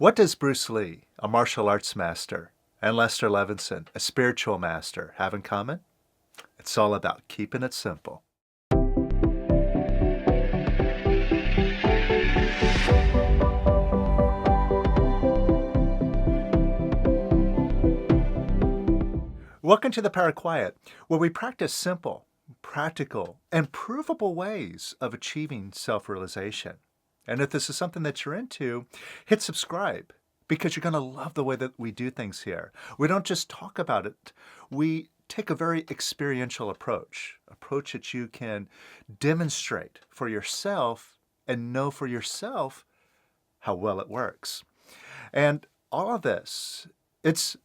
What does Bruce Lee, a martial arts master, and Lester Levinson, a spiritual master, have in common? It's all about keeping it simple. Welcome to the Power of Quiet, where we practice simple, practical, and provable ways of achieving self-realization. And if this is something that you're into, hit subscribe because you're going to love the way that we do things here. We don't just talk about it. We take a very experiential approach that you can demonstrate for yourself and know for yourself how well it works. And all of this, it's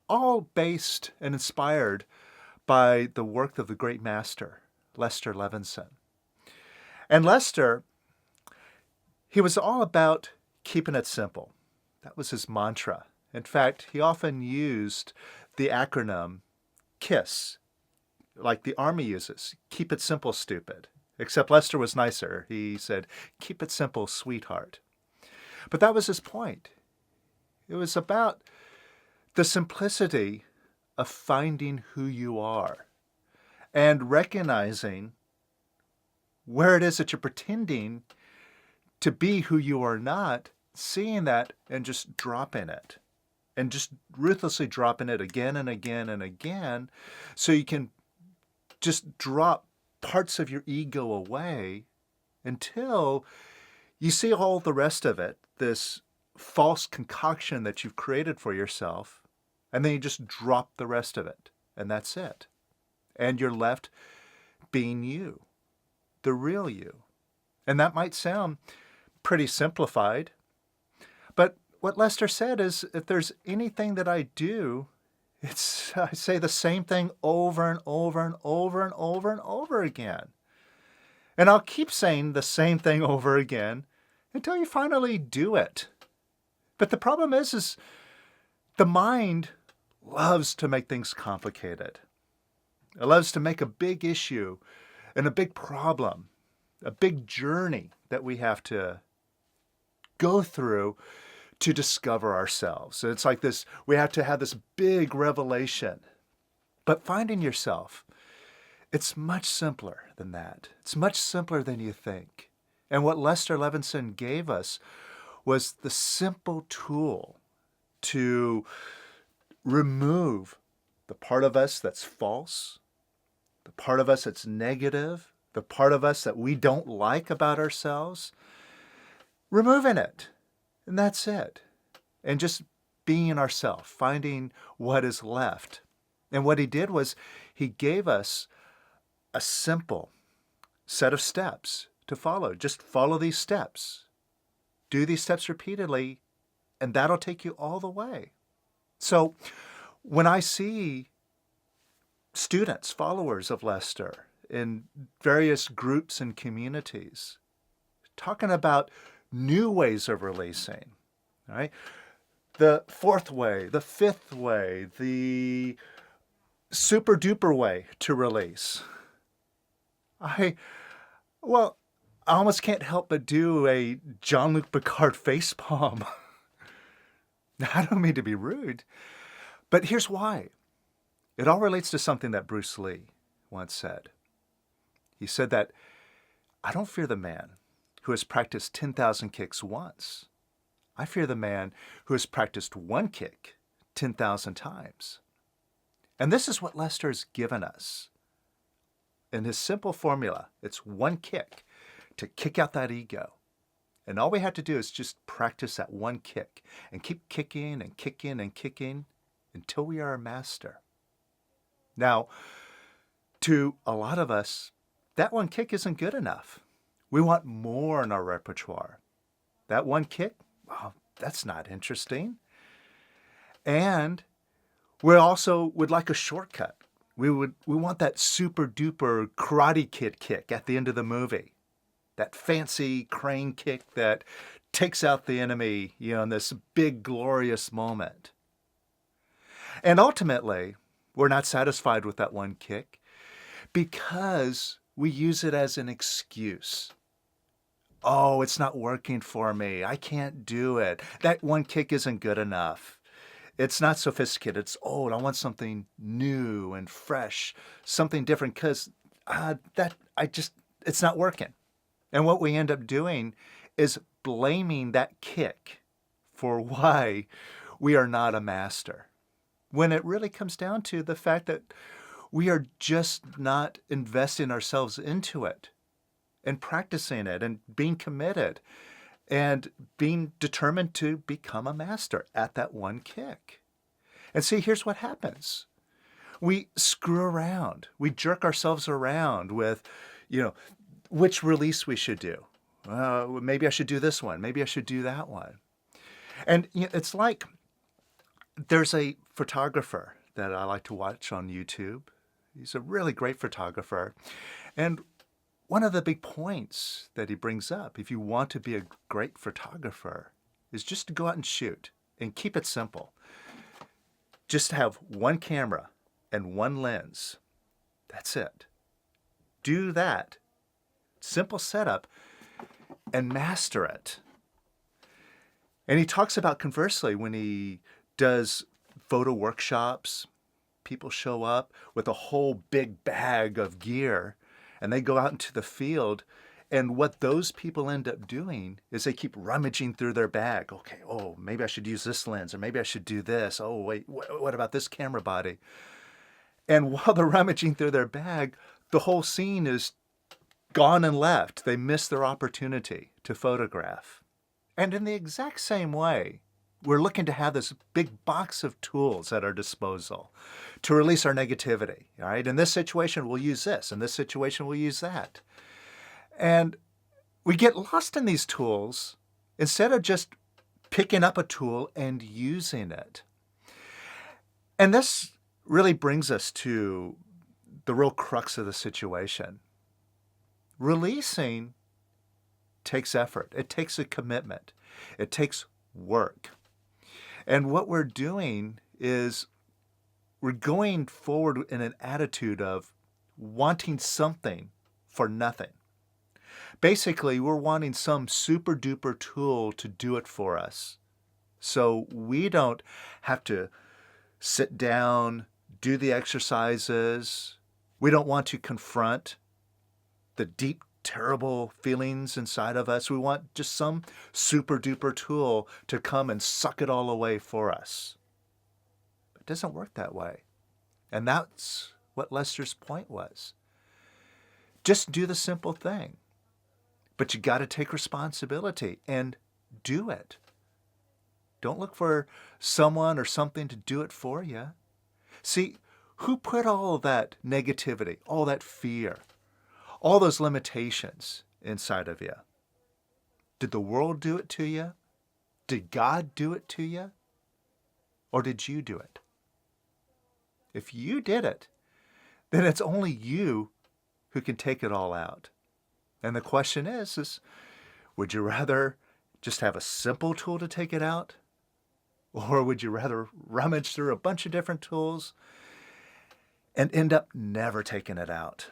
all based and inspired by the work of the great master, Lester Levinson. And Lester, he was all about keeping it simple. That was his mantra. In fact, he often used the acronym KISS, like the Army uses, keep it simple, stupid. Except Lester was nicer. He said, keep it simple, sweetheart. But that was his point. It was about the simplicity of finding who you are and recognizing where it is that you're pretending to be who you are not, seeing that and just dropping it and just ruthlessly dropping it again and again and again so you can just drop parts of your ego away until you see all the rest of it, this false concoction that you've created for yourself, and then you just drop the rest of it, and that's it. And you're left being you, the real you. And that might sound pretty simplified, but what Lester said is, if there's anything that I do, I say the same thing over and over and over and over and over again. And I'll keep saying the same thing over again until you finally do it. But the problem is the mind loves to make things complicated. It loves to make a big issue and a big problem, a big journey that we have to go through to discover ourselves. So it's like this, we have to have this big revelation. But finding yourself, it's much simpler than that. It's much simpler than you think. And what Lester Levinson gave us was the simple tool to remove the part of us that's false, the part of us that's negative, the part of us that we don't like about ourselves, removing it. And that's it. And just being ourselves, finding what is left. And what he did was he gave us a simple set of steps to follow. Just follow these steps. Do these steps repeatedly, and that'll take you all the way. So when I see students, followers of Lester in various groups and communities talking about new ways of releasing, right? The fourth way, the fifth way, the super duper way to release. I almost can't help but do a Jean-Luc Picard facepalm. I don't mean to be rude, but here's why. It all relates to something that Bruce Lee once said. He said that, I don't fear the man who has practiced 10,000 kicks once. I fear the man who has practiced one kick 10,000 times. And this is what Lester has given us. In his simple formula, it's one kick to kick out that ego. And all we have to do is just practice that one kick and keep kicking and kicking and kicking until we are a master. Now, to a lot of us, that one kick isn't good enough. We want more in our repertoire. That one kick, well, that's not interesting. And we also would like a shortcut. We want that super duper Karate Kid kick at the end of the movie. That fancy crane kick that takes out the enemy, in this big glorious moment. And ultimately, we're not satisfied with that one kick because we use it as an excuse. Oh, it's not working for me. I can't do it. That one kick isn't good enough. It's not sophisticated. It's old. I want something new and fresh, something different because it's not working. And what we end up doing is blaming that kick for why we are not a master. When it really comes down to the fact that we are just not investing ourselves into it and practicing it and being committed and being determined to become a master at that one kick. And see, here's what happens. We screw around. We jerk ourselves around with, which release we should do. Maybe I should do this one. Maybe I should do that one. And it's like there's a photographer that I like to watch on YouTube. He's a really great photographer. And one of the big points that he brings up, if you want to be a great photographer, is just to go out and shoot and keep it simple. Just have one camera and one lens. That's it. Do that. Simple setup and master it. And he talks about, conversely, when he does photo workshops, people show up with a whole big bag of gear and they go out into the field. And what those people end up doing is they keep rummaging through their bag. Okay, maybe I should use this lens, or maybe I should do this. Oh, wait, what about this camera body? And while they're rummaging through their bag, the whole scene is gone and left. They miss their opportunity to photograph. And in the exact same way, we're looking to have this big box of tools at our disposal to release our negativity. All right, in this situation, we'll use this. In this situation, we'll use that. And we get lost in these tools instead of just picking up a tool and using it. And this really brings us to the real crux of the situation. Releasing takes effort. It takes a commitment. It takes work. And what we're doing is we're going forward in an attitude of wanting something for nothing. Basically, we're wanting some super duper tool to do it for us. So we don't have to sit down, do the exercises. We don't want to confront the deep, terrible feelings inside of us. We want just some super duper tool to come and suck it all away for us. It doesn't work that way. And that's what Lester's point was. Just do the simple thing. But you got to take responsibility and do it. Don't look for someone or something to do it for you. See, who put all that negativity, all that fear, all those limitations inside of you? Did the world do it to you? Did God do it to you? Or did you do it? If you did it, then it's only you who can take it all out. And the question is would you rather just have a simple tool to take it out? Or would you rather rummage through a bunch of different tools and end up never taking it out?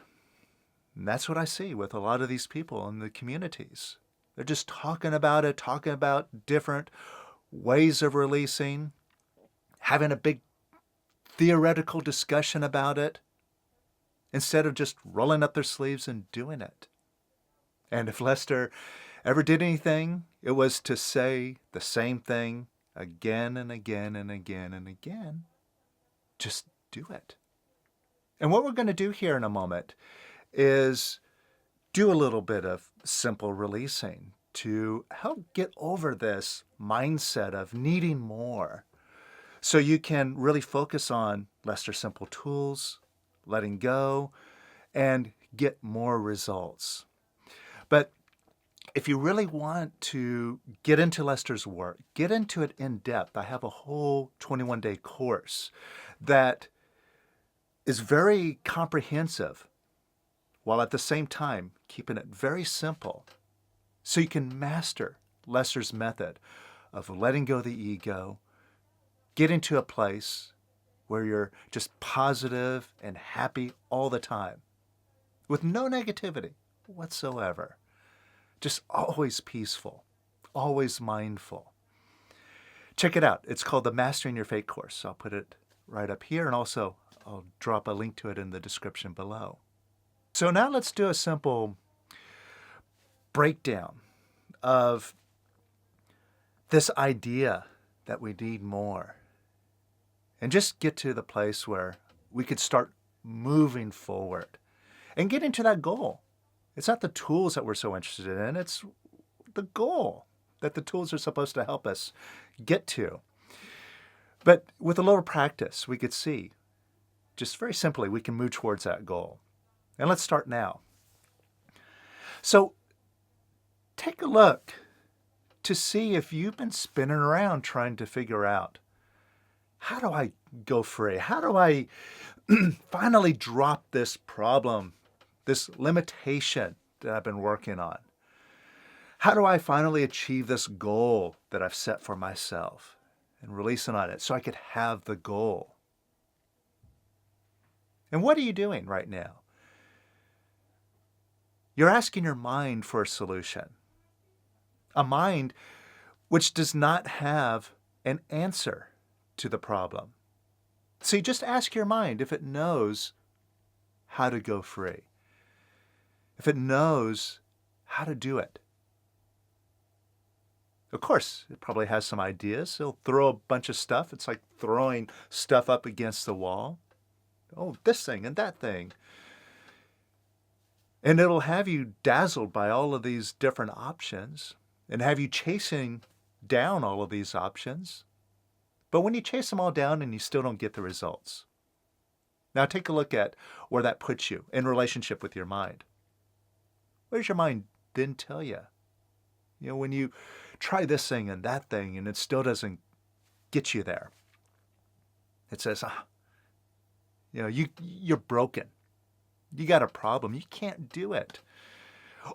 And that's what I see with a lot of these people in the communities. They're just talking about it, talking about different ways of releasing, having a big theoretical discussion about it, instead of just rolling up their sleeves and doing it. And if Lester ever did anything, it was to say the same thing again and again and again and again. Just do it. And what we're going to do here in a moment is do a little bit of simple releasing to help get over this mindset of needing more, so you can really focus on Lester Simple tools, letting go, and get more results. But if you really want to get into Lester's work, get into it in depth, I have a whole 21-day course that is very comprehensive, while at the same time keeping it very simple, so you can master Lester's method of letting go the ego, get into a place where you're just positive and happy all the time, with no negativity whatsoever. Just always peaceful, always mindful. Check it out. It's called the Mastering Your Fate course. I'll put it right up here, and also I'll drop a link to it in the description below. So now let's do a simple breakdown of this idea that we need more, and just get to the place where we could start moving forward and getting to that goal. It's not the tools that we're so interested in, it's the goal that the tools are supposed to help us get to. But with a little practice, we could see, just very simply, we can move towards that goal. And let's start now. So take a look to see if you've been spinning around trying to figure out, how do I go free? How do I finally drop this problem, this limitation that I've been working on? How do I finally achieve this goal that I've set for myself and releasing on it so I could have the goal? And what are you doing right now? You're asking your mind for a solution. A mind which does not have an answer to the problem. See, just ask your mind if it knows how to go free, if it knows how to do it. Of course, it probably has some ideas. It'll throw a bunch of stuff. It's like throwing stuff up against the wall. Oh, this thing and that thing. And it'll have you dazzled by all of these different options and have you chasing down all of these options. But when you chase them all down and you still don't get the results. Now take a look at where that puts you in relationship with your mind. What does your mind then tell you? You know, when you try this thing and that thing and it still doesn't get you there, it says, you're broken. You got a problem. You can't do it.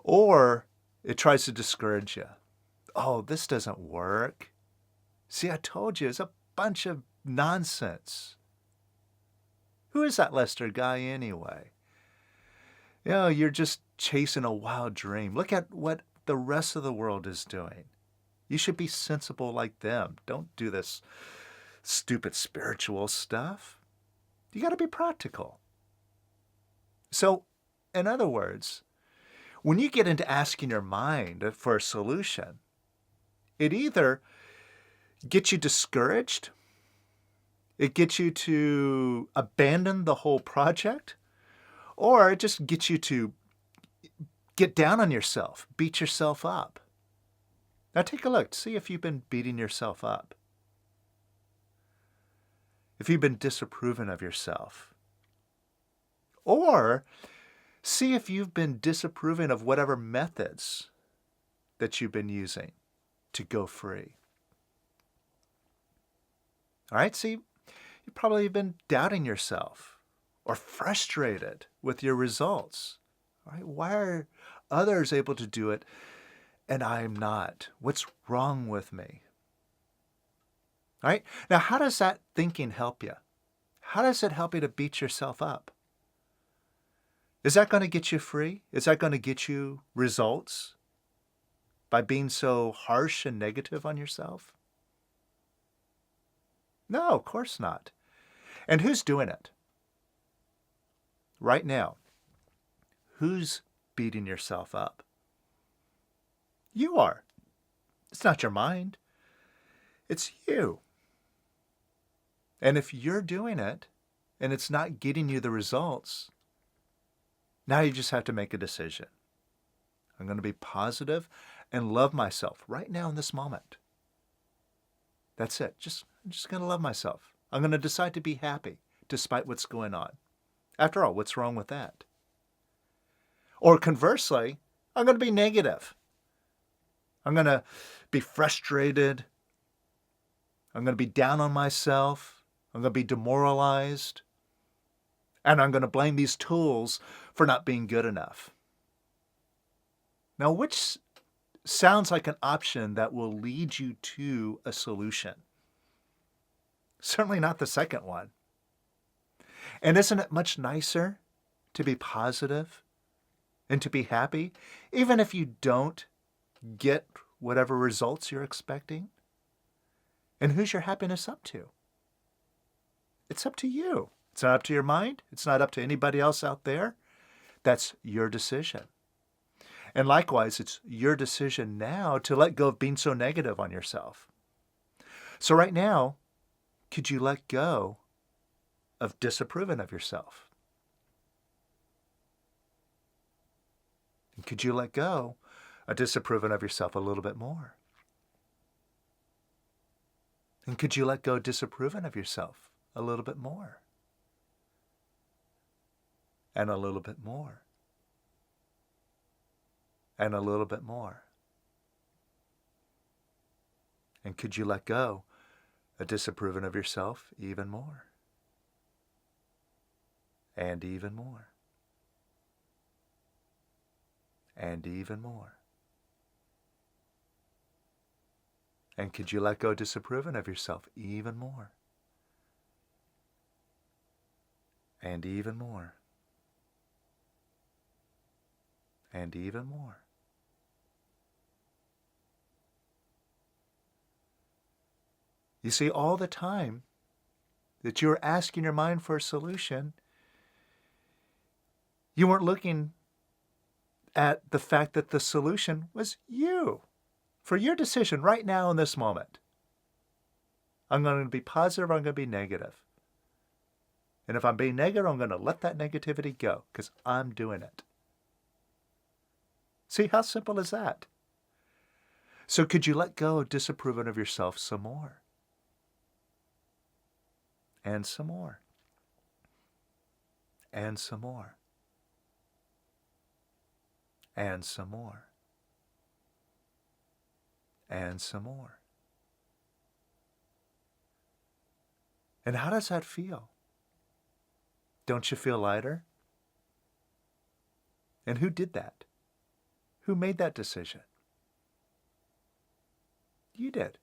Or it tries to discourage you. Oh, this doesn't work. See, I told you, it's a bunch of nonsense. Who is that Lester guy anyway? You're just chasing a wild dream. Look at what the rest of the world is doing. You should be sensible like them. Don't do this stupid spiritual stuff. You got to be practical. So, in other words, when you get into asking your mind for a solution, it either gets you discouraged, it gets you to abandon the whole project, or it just gets you to get down on yourself, beat yourself up. Now take a look, see if you've been beating yourself up. If you've been disapproving of yourself. Or see if you've been disapproving of whatever methods that you've been using to go free. All right, see, you've probably been doubting yourself or frustrated with your results. All right, why are others able to do it and I'm not? What's wrong with me? All right, now how does that thinking help you? How does it help you to beat yourself up? Is that going to get you free? Is that going to get you results by being so harsh and negative on yourself? No, of course not. And who's doing it? Right now, who's beating yourself up? You are. It's not your mind. It's you. And if you're doing it and it's not getting you the results, now you just have to make a decision. I'm going to be positive and love myself right now in this moment. That's it. I'm just going to love myself. I'm going to decide to be happy despite what's going on. After all, what's wrong with that? Or conversely, I'm going to be negative. I'm going to be frustrated. I'm going to be down on myself. I'm going to be demoralized. And I'm going to blame these tools for not being good enough. Now, which sounds like an option that will lead you to a solution? Certainly not the second one. And isn't it much nicer to be positive and to be happy, even if you don't get whatever results you're expecting? And who's your happiness up to? It's up to you. It's not up to your mind. It's not up to anybody else out there. That's your decision. And likewise, it's your decision now to let go of being so negative on yourself. So right now, could you let go of disapproving of yourself? And could you let go of disapproving of yourself a little bit more? And could you let go of disapproving of yourself a little bit more? And a little bit more. And a little bit more. And could you let go of disapproving of yourself even more? And even more. And even more. And could you let go of disapproving of yourself even more? And even more. And even more. You see, all the time that you were asking your mind for a solution, you weren't looking at the fact that the solution was you, for your decision right now in this moment. I'm going to be positive or I'm going to be negative. And if I'm being negative, I'm going to let that negativity go because I'm doing it. See, how simple is that? So could you let go of disapproving of yourself some more? And some more. And some more. And some more. And some more. And how does that feel? Don't you feel lighter? And who did that? Who made that decision? You did.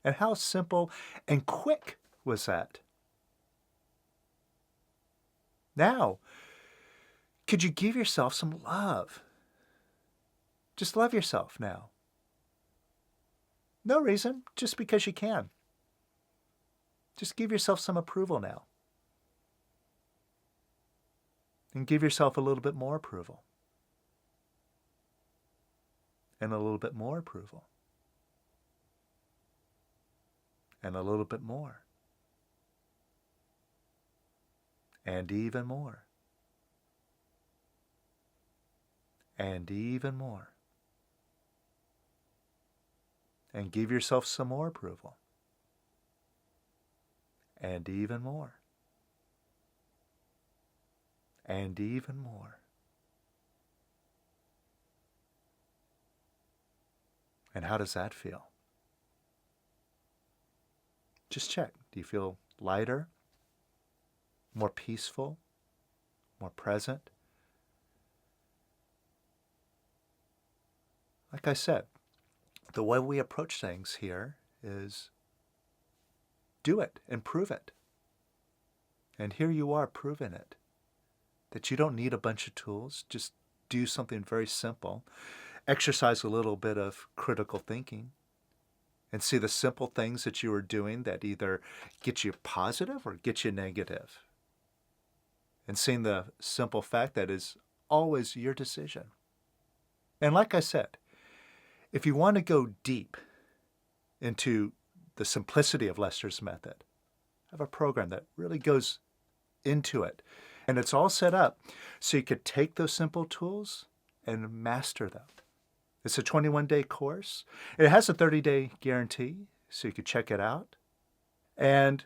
And how simple and quick was that? Now, could you give yourself some love? Just love yourself now. No reason, just because you can. Just give yourself some approval now. And give yourself a little bit more approval. And a little bit more approval. And a little bit more. And even more. And even more. And give yourself some more approval. And even more. And even more. And how does that feel? Just check. Do you feel lighter? More peaceful? More present? Like I said, the way we approach things here is do it and prove it. And here you are proving it. That you don't need a bunch of tools. Just do something very simple. Exercise a little bit of critical thinking. And see the simple things that you are doing that either get you positive or get you negative. And seeing the simple fact that is always your decision. And like I said, if you want to go deep into the simplicity of Lester's method, I have a program that really goes into it. And it's all set up so you could take those simple tools and master them. It's a 21-day course. It has a 30-day guarantee, so you could check it out. And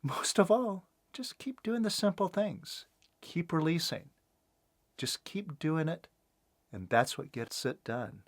most of all, just keep doing the simple things. Keep releasing. Just keep doing it, and that's what gets it done.